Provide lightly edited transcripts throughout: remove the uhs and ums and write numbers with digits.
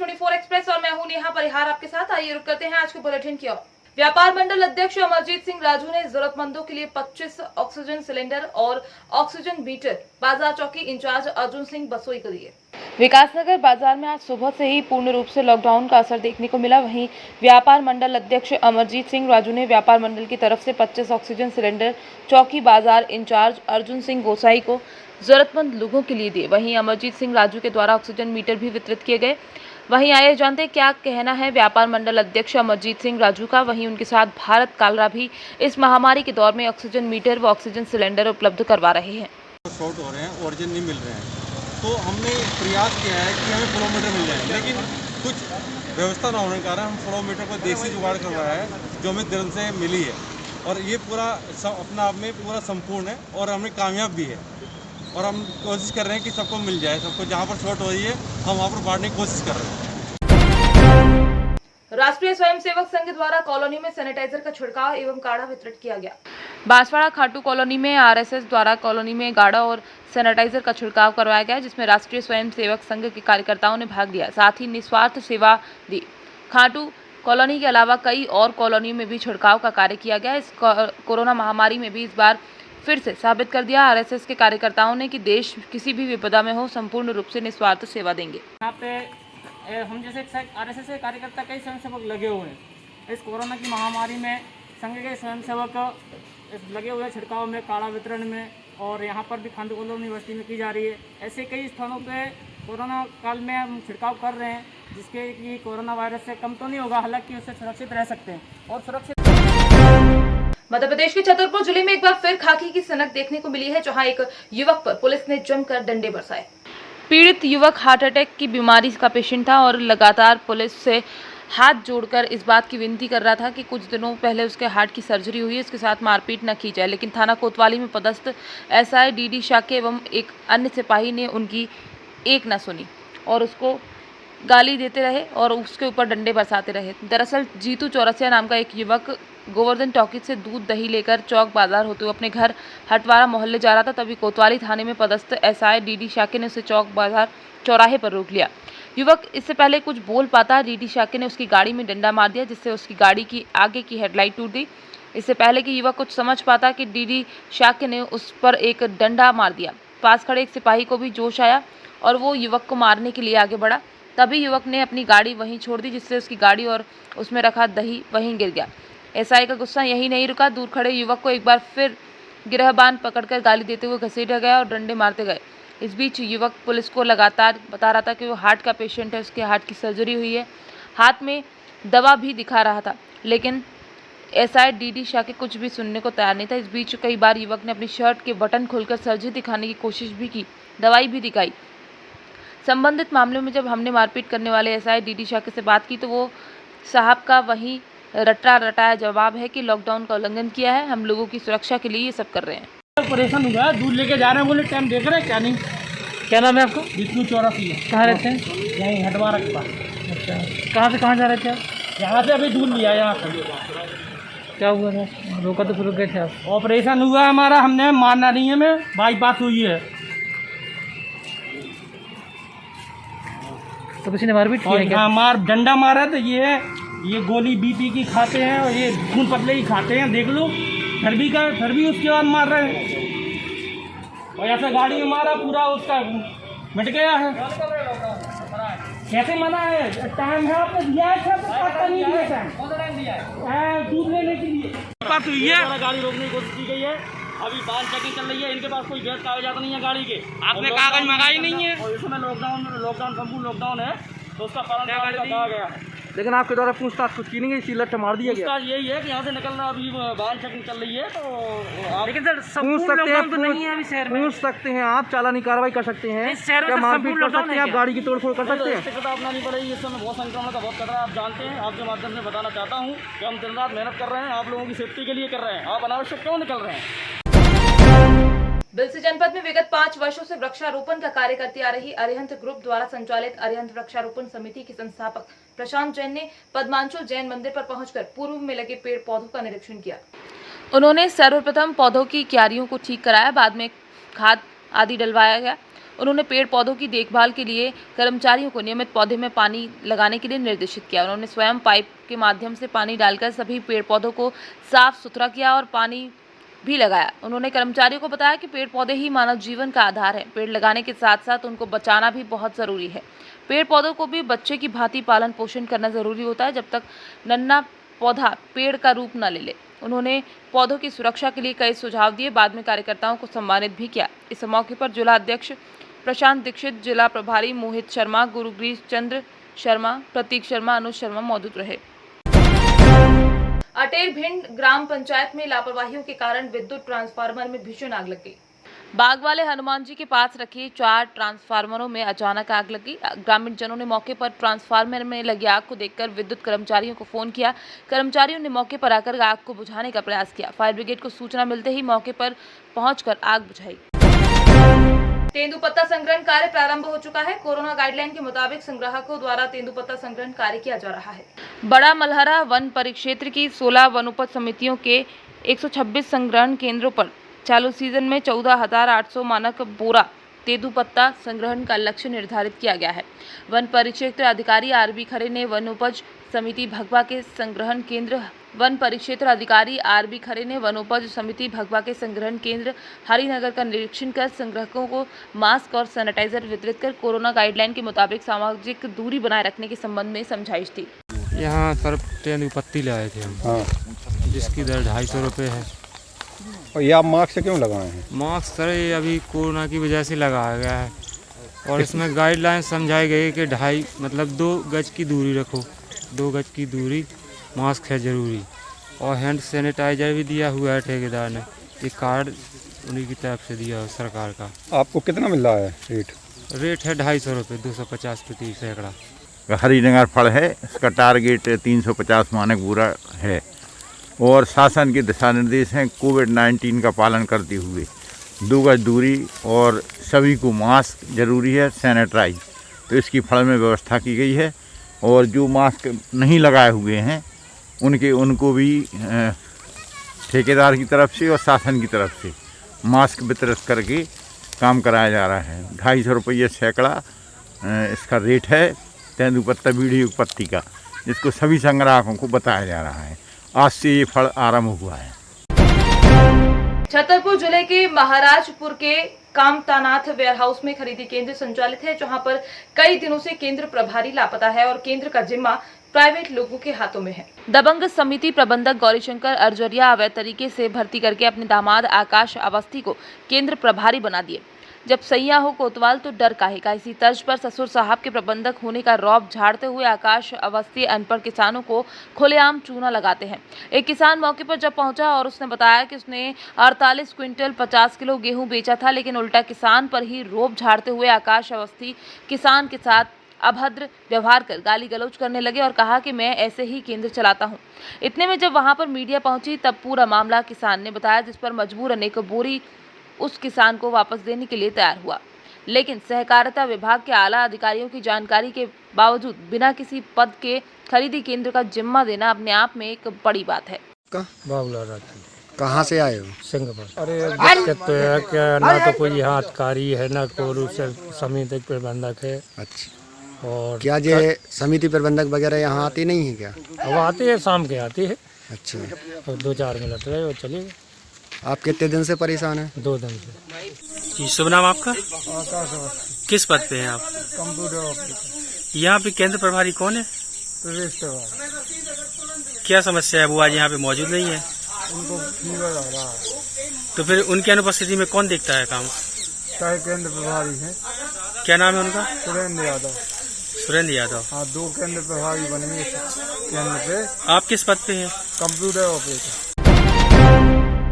24 express और मैं हूं नेहा परिहार आपके साथ। आइए रुक करते हैं आज के बुलेटिन की ओर। व्यापार मंडल अध्यक्ष अमरजीत सिंह राजू ने जरूरतमंदों के लिए 25 ऑक्सीजन सिलेंडर और ऑक्सीजन मीटर बाजार चौकी इंचार्ज अर्जुन सिंह बसोई को दिए। विकासनगर बाजार में आज सुबह से ही पूर्ण रूप से लॉकडाउन का असर देखने को मिला। वहीं व्यापार मंडल अध्यक्ष अमरजीत सिंह राजू ने व्यापार मंडल की तरफ से 25 ऑक्सीजन सिलेंडर चौकी बाजार इंचार्ज अर्जुन सिंह गोसाई को जरूरतमंद लोगों के लिए दिए। वहीं अमरजीत सिंह राजू के द्वारा ऑक्सीजन मीटर भी वितरित किए गए। वहीं आइए जानते हैं क्या कहना है व्यापार मंडल अध्यक्ष अमरजीत सिंह राजू का। वहीं उनके साथ भारत कालरा भी इस महामारी के दौर में ऑक्सीजन मीटर व ऑक्सीजन सिलेंडर उपलब्ध करवा रहे हैं। शॉर्ट हो रहे हैं, ऑक्सीजन नहीं मिल रहे हैं, तो हमने प्रयास किया है कि हमें फ्लोमीटर मिल जाए, लेकिन कुछ व्यवस्था न होने के कारण हम फ्लोमीटर को देसी जुगाड़ करवाया है जो हमें दिल से मिली है, और ये पूरा अपना आप में पूरा संपूर्ण है और हमें कामयाब भी है। और हम कोशिश कर रहे हैं कि सबको मिल जाए, सबको जहाँ पर शॉर्ट हो रही है हम वहाँ पर बांटने की कोशिश कर रहे हैं। राष्ट्रीय स्वयंसेवक संघ द्वारा कॉलोनी में सैनिटाइजर का छिड़काव एवं काढ़ा वितरित किया गया। बांसवाड़ा खाटू कॉलोनी में आरएसएस द्वारा कॉलोनी में काढ़ा और सैनिटाइजर का छिड़काव करवाया गया, जिसमें राष्ट्रीय स्वयंसेवक संघ के कार्यकर्ताओं ने भाग लिया, साथ ही निस्वार्थ सेवा दी। खाटू कॉलोनी के अलावा कई और कॉलोनियों में भी छिड़काव का कार्य किया गया। इस कोरोना महामारी में भी इस बार फिर से साबित कर दिया आरएसएस के कार्यकर्ताओं ने कि देश किसी भी विपदा में हो संपूर्ण रूप से निस्वार्थ सेवा देंगे। यहाँ पे हम जैसे आरएसएस के कार्यकर्ता कई स्वयंसेवक लगे हुए हैं। इस कोरोना की महामारी में संघ के स्वयंसेवक लगे हुए छिड़काव में, काढ़ा वितरण में, और यहाँ पर भी खाटू कॉलोनी यूनिवर्सिटी में की जा रही है। ऐसे कई स्थानों पे कोरोना काल में हम छिड़काव कर रहे हैं, जिसके कि कोरोना वायरस से कम तो नहीं होगा, हालांकि उससे सुरक्षित रह सकते हैं और सुरक्षित। मध्य प्रदेश के छतरपुर जिले में एक बार फिर खाकी की सनक देखने को मिली है, जहां एक युवक पर पुलिस ने जमकर डंडे बरसाए। पीड़ित युवक हार्ट अटैक की बीमारी का पेशेंट था और लगातार पुलिस से हाथ जोड़कर इस बात की विनती कर रहा था कि कुछ दिनों पहले उसके हार्ट की सर्जरी हुई है, उसके साथ मारपीट न की जाए। लेकिन थाना कोतवाली में पदस्थ एसआई डीडी शाके एवं एक अन्य सिपाही ने उनकी एक न सुनी और उसको गाली देते रहे और उसके ऊपर डंडे बरसाते रहे। दरअसल जीतू चौरसिया नाम का एक युवक गोवर्धन टॉकीज से दूध दही लेकर चौक बाजार होते हुए अपने घर हटवारा मोहल्ले जा रहा था, तभी कोतवाली थाने में पदस्थ एसआई डीडी शाके ने उसे चौक बाजार चौराहे पर रोक लिया। युवक इससे पहले कुछ बोल पाता, डीडी शाके ने उसकी गाड़ी में डंडा मार दिया, जिससे उसकी गाड़ी की आगे की हेडलाइट टूट गई। इससे पहले कि युवक कुछ समझ पाता कि डीडी शाके ने उस पर एक डंडा मार दिया। पास खड़े एक सिपाही को भी जोश आया और वो युवक को मारने के लिए आगे बढ़ा। तभी युवक ने अपनी गाड़ी वहीं छोड़ दी, जिससे उसकी गाड़ी और उसमें रखा दही वहीं गिर गया। एसआई का गुस्सा यही नहीं रुका, दूर खड़े युवक को एक बार फिर गिरहबान पकड़कर गाली देते हुए घसीटा गया और डंडे मारते गए। इस बीच युवक पुलिस को लगातार बता रहा था कि वो हार्ट का पेशेंट है, उसके हार्ट की सर्जरी हुई है, हाथ में दवा भी दिखा रहा था, लेकिन एसआई डीडी शाके कुछ भी सुनने को तैयार नहीं था। इस बीच कई बार युवक ने अपनी शर्ट के बटन खोलकर सर्जरी दिखाने की कोशिश भी की, दवाई भी दिखाई। संबंधित मामलों में जब हमने मारपीट करने वाले एसआई डीडी शाके से बात की तो वो साहब का वही रटाया जवाब है कि लॉकडाउन का उल्लंघन किया है, हम लोगों की सुरक्षा के लिए ये सब कर रहे हैं। परेशान हुआ है, दूध लेके जा रहे हैं, बोले टाइम देख रहे हैं क्या नहीं। क्या नाम है आपको? जीतू चौरसिया। कहाँ रहते हैं? यहीं हटवारा के पास। अच्छा, कहाँ से कहाँ जा रहे थे आप? यहाँ से अभी दूध लिया यहाँ से। क्या हुआ था? रोका तो फिर रुक गए थे आप? ऑपरेशन हुआ हमारा, हमने मारना नहीं है, मैं बाईपास हुई है। तो किसी ने मारपीट की है क्या? मार डंडा मारा तो ये गोली बीपी की खाते हैं और ये खून पतले ही खाते हैं, देख लो। फिर भी उसके बाद मार रहे हैं और ऐसा गाड़ी में मारा, पूरा उसका मिट गया है। कैसे मना है? टाइम है आपने दिया है, पता नहीं दिया टाइम दूध लेने के लिए। बात हुई है, गाड़ी रोकने की कोशिश की गई है, अभी बाल चेकिंग चल रही है, इनके पास कोई गैर कागजात नहीं है गाड़ी के। आपने कागज मंगाई नहीं है और इसमें लॉकडाउन संपूर्ण लॉकडाउन है, तो उसका पालन कहा गया है। लेकिन आपके द्वारा पूछताछ कुछ की नहीं गई, सीलट मार दिया गया। यही है कि यहाँ से निकलना, अभी वाहन चेकिंग चल रही है, तो लेकिन सर पूछ सकते हैं, तो नहीं है अभी शहर में। पूछ सकते हैं आप, चालानी कार्रवाई कर सकते हैं, क्या मारपीट कर सकते हैं आप, गाड़ी की तोड़फोड़ कर सकते हैं। टिकट अपना नहीं पड़ेगी, इस समय बहुत संक्रमण का बहुत खतरा है, आप जानते हैं। आपके माध्यम से बताना चाहता हूँ कि हम दिन रात मेहनत कर रहे हैं, आप लोगों की सेफ्टी के लिए कर रहे हैं, आप अनावश्यक क्यों निकल रहे हैं। बिलसी जनपद में विगत 5 वर्षों से वृक्षारोपण का कार्य करती आ रही अरिहंत ग्रुप द्वारा संचालित अरिहंत वृक्षारोपण समिति के संस्थापक प्रशांत जैन ने पद्मांचल जैन मंदिर पर पहुंचकर पूर्व में लगे पेड़ पौधों का निरीक्षण किया। उन्होंने सर्वप्रथम पौधों की क्यारियों को ठीक कराया, बाद में खाद आदि डलवाया गया। उन्होंने पेड़ पौधों की देखभाल के लिए कर्मचारियों को नियमित पौधे में पानी लगाने के लिए निर्देशित किया। उन्होंने स्वयं पाइप के माध्यम से पानी डालकर सभी पेड़ पौधों को साफ सुथरा किया और पानी भी लगाया। उन्होंने कर्मचारियों को बताया कि पेड़ पौधे ही मानव जीवन का आधार है। पेड़ लगाने के साथ साथ उनको बचाना भी बहुत ज़रूरी है। पेड़ पौधों को भी बच्चे की भांति पालन पोषण करना ज़रूरी होता है जब तक नन्हा पौधा पेड़ का रूप न ले ले। उन्होंने पौधों की सुरक्षा के लिए कई सुझाव दिए। बाद में कार्यकर्ताओं को सम्मानित भी किया। इस मौके पर जिला अध्यक्ष प्रशांत दीक्षित, जिला प्रभारी मोहित शर्मा, गुरुग्रीश चंद्र शर्मा, प्रतीक शर्मा, अनुज शर्मा मौजूद रहे। अटेर भिंड ग्राम पंचायत में लापरवाहियों के कारण विद्युत ट्रांसफार्मर में भीषण आग लग गई। बाग वाले हनुमान जी के पास रखे 4 ट्रांसफार्मरों में अचानक आग लगी। ग्रामीण जनों ने मौके पर ट्रांसफार्मर में लगी आग को देखकर विद्युत कर्मचारियों को फोन किया। कर्मचारियों ने मौके पर आकर आग को बुझाने का प्रयास किया। फायर ब्रिगेड को सूचना मिलते ही मौके पर पहुंचकर आग बुझाई। तेंदुपत्ता संग्रहण कार्य प्रारंभ हो चुका है। कोरोना गाइडलाइन के मुताबिक संग्राहकों द्वारा तेंदुपत्ता संग्रहण कार्य किया जा रहा है। बड़ा मलहरा वन परिक्षेत्र की 16 वनोपज समितियों के 126 संग्रहण केंद्रों पर चालू सीजन में 14,800 मानक बोरा तेंदुपत्ता संग्रहण का लक्ष्य निर्धारित किया गया है। वन परिक्षेत्र अधिकारी आरबी खरे ने वनोपज समिति भगवा के संग्रहण केंद्र वनोपज समिति भगवा के संग्रहण केंद्र हरिनगर का निरीक्षण कर संग्राहकों को मास्क और सैनिटाइजर वितरित कर कोरोना गाइडलाइन के मुताबिक सामाजिक दूरी बनाए रखने के संबंध में समझाइश दी। यहाँ सर तेंदुपत्ती लाए थे हम, जिसकी दर 250 रुपये है। और ये आप मास्क क्यों लगाए हैं? मास्क सर ये अभी कोरोना की वजह से लगाया गया है और इसमें गाइडलाइन समझाई गई है कि 2 गज की दूरी रखो। 2 गज की दूरी, मास्क है ज़रूरी और हैंड सैनिटाइजर भी दिया हुआ है ठेकेदार ने। ये कार्ड उन्हीं की तरफ से दिया है सरकार का। आपको कितना मिल रहा है रेट? रेट है 250 रुपये, 250 प्रति सैकड़ा। हरिनगर फल है, इसका टारगेट 350 मानक बोरा है और शासन के दिशा निर्देश हैं कोविड-19 का पालन करते हुए 2 गज दूरी और सभी को मास्क ज़रूरी है, सैनिटाइज। तो इसकी फल में व्यवस्था की गई है और जो मास्क नहीं लगाए हुए हैं उनको भी ठेकेदार की तरफ से और शासन की तरफ से मास्क वितरित करके काम कराया जा रहा है। 250 रुपये सैकड़ा इसका रेट है तेंदुपत्ता बीड़ी पत्ती का, जिसको सभी संग्राहकों को बताया जा रहा है। आज से ये फल आरंभ हुआ है। छतरपुर जिले के महाराजपुर के कामतानाथ वेयरहाउस में खरीदी केंद्र संचालित है, जहां पर कई दिनों से केंद्र प्रभारी लापता है और केंद्र का जिम्मा प्राइवेट लोगों के हाथों में है। दबंग समिति प्रबंधक गौरीशंकर अर्जरिया अवैध तरीके से भर्ती करके अपने दामाद आकाश अवस्थी को केंद्र प्रभारी बना दिए। जब सैया हो कोतवाल तो डर काहे का। इसी तर्ज पर ससुर साहब के प्रबंधक होने का रौब झाड़ते हुए आकाश अवस्थी अनपढ़ किसानों को खुलेआम चूना लगाते हैं। एक किसान मौके पर जब पहुंचा और उसने बताया कि उसने 48 क्विंटल 50 किलो गेहूं बेचा था, लेकिन उल्टा किसान पर ही रौब झाड़ते हुए आकाश अवस्थी किसान के साथ अभद्र व्यवहार कर गाली गलौज करने लगे और कहा कि मैं ऐसे ही केंद्र चलाता हूं। इतने में जब वहां पर मीडिया पहुंची तब पूरा मामला किसान ने बताया, जिस पर मजबूरन एक बोरी उस किसान को वापस देने के लिए तैयार हुआ। लेकिन सहकारिता विभाग के आला अधिकारियों की जानकारी के बावजूद बिना किसी पद के खरीदी केंद्र का जिम्मा देना अपने आप में एक बड़ी बात है। बाबूलाल कहाँ से आए हो? सिंगापुर। अरे दिक्कत तो है क्या, ना तो कोई यहाँ अधिकारी है ना कोई समिति प्रबंधक है। अच्छा, और क्या ये समिति प्रबंधक वगैरह यहाँ आते नहीं है क्या? अब आती है, शाम के आती है। अच्छा, और 2-4 मिनट रहे और चलिए। आप कितने दिन से परेशान हैं? 2 दिन से। शुभ नाम आपका? आकाश अवस्थी, किस पद पे हैं आप? कंप्यूटर ऑपरेटर, यहाँ पे केंद्र प्रभारी कौन है? प्रवेश प्रभारी। क्या समस्या है? वो आज यहाँ पे मौजूद नहीं है। उनको फीवर आ रहा है। तो फिर उनकी अनुपस्थिति में कौन देखता है काम? चाहे केंद्र प्रभारी है। क्या नाम है उनका? सुरेंद्र यादव। सुरेंद्र यादव। हाँ, 2 केंद्र प्रभारी बनेंगे केंद्र पे। आप किस पद पे हैं? Computer operator.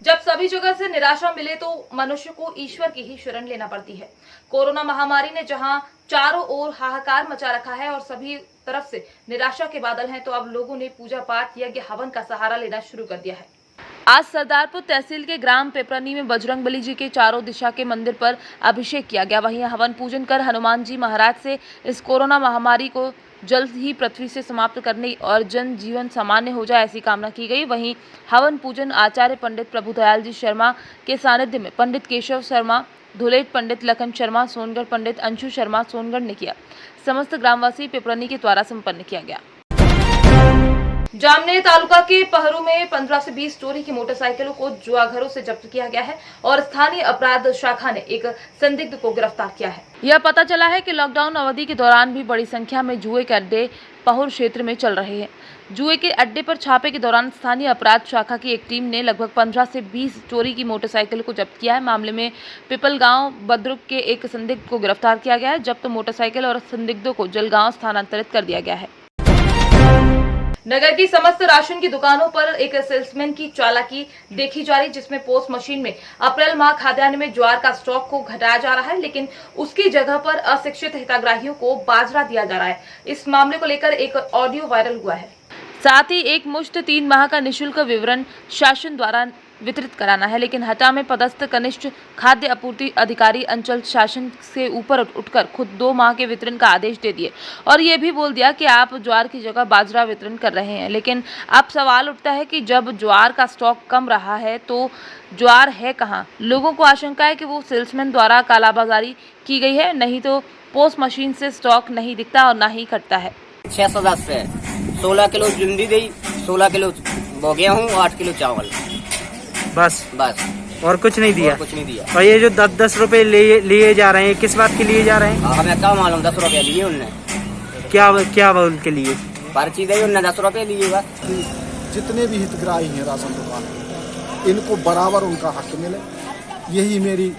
जब सभी जगह से निराशा मिले तो मनुष्य को ईश्वर की ही शरण लेना पड़ती है। कोरोना महामारी ने जहां चारों ओर हाहाकार मचा रखा है और सभी तरफ से निराशा के बादल हैं, तो अब लोगों ने पूजा पाठ, यज्ञ, हवन का सहारा लेना शुरू कर दिया है। आज सरदारपुर तहसील के ग्राम पेपरनी में बजरंगबली जी के चारों दिशा के मंदिर पर अभिषेक किया गया। वहीं हवन पूजन कर हनुमान जी महाराज से इस कोरोना महामारी को जल्द ही पृथ्वी से समाप्त करने और जन जीवन सामान्य हो जाए, ऐसी कामना की गई। वहीं हवन पूजन आचार्य पंडित प्रभुदयाल जी शर्मा के सानिध्य में पंडित केशव शर्मा, धुलेट पंडित लखन शर्मा सोनगढ़, पंडित अंशु शर्मा सोनगढ़ ने किया। समस्त ग्रामवासी पिपरनी के द्वारा संपन्न किया गया। जामनेर तालुका के पहरू में 15 से 20 चोरी की मोटरसाइकिलों को जुआघरों से जब्त किया गया है और स्थानीय अपराध शाखा ने एक संदिग्ध को गिरफ्तार किया है। यह पता चला है कि लॉकडाउन अवधि के दौरान भी बड़ी संख्या में जुए के अड्डे पहुर क्षेत्र में चल रहे हैं। जुए के अड्डे पर छापे के दौरान स्थानीय अपराध शाखा की एक टीम ने लगभग 15 से 20 चोरी की मोटरसाइकिल को जब्त किया है। मामले में पिपल गांव बद्रुक के एक संदिग्ध को गिरफ्तार किया गया है। जब्त मोटरसाइकिल और संदिग्धों को जलगांव स्थानांतरित कर दिया गया है। नगर की समस्त राशन की दुकानों पर एक सेल्समैन की चालाकी देखी जा रही, जिसमें पोस्ट मशीन में अप्रैल माह खाद्यान्न में ज्वार का स्टॉक को घटाया जा रहा है, लेकिन उसकी जगह पर अशिक्षित हितग्राहियों को बाजरा दिया जा रहा है। इस मामले को लेकर एक ऑडियो वायरल हुआ है। साथ ही एक मुश्त 3 माह का निःशुल्क विवरण शासन द्वारा वितरित कराना है, लेकिन हटा में पदस्थ कनिष्ठ खाद्य आपूर्ति अधिकारी अंचल शासन से ऊपर उठकर खुद 2 माह के वितरण का आदेश दे दिए और ये भी बोल दिया कि आप ज्वार की जगह बाजरा वितरण कर रहे हैं। लेकिन अब सवाल उठता है कि जब ज्वार का स्टॉक कम रहा है तो ज्वार है कहाँ? लोगों को आशंका है कि वो सेल्समैन द्वारा कालाबाजारी की गई है, नहीं तो पोस्ट मशीन से स्टॉक नहीं दिखता और ना ही घटता है। 6 सदस्य है, 16 किलो जिंदी दी, 16 किलो गेहूँ, 8 किलो चावल, बस और कुछ नहीं दिया? और कुछ नहीं दिया। और ये जो 10-10 रुपए लिए जा रहे हैं, किस बात के लिए जा रहे हैं? हमें क्या मालूम, 10 रुपए लिए उनने। क्या उनके लिए पर्ची दी उनने, 10 रुपए लिए बस। जितने भी हितग्राही हैं राशन दुकान, इनको बराबर उनका हक मिले, यही मेरी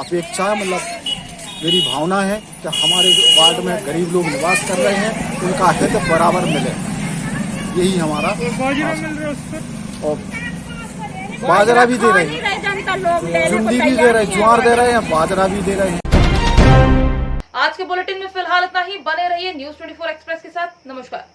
अपेक्षा है। मतलब मेरी भावना है कि हमारे वार्ड में गरीब लोग निवास कर रहे हैं, उनका हित बराबर मिले, यही हमारा। और बाजरा भी दे रहे हैं, जुंदी भी दे रहे हैं, ज्वार दे रहे हैं, बाजरा भी दे रहे हैं। आज के बुलेटिन में फिलहाल इतना ही। बने रहिए न्यूज़ 24 एक्सप्रेस के साथ। नमस्कार।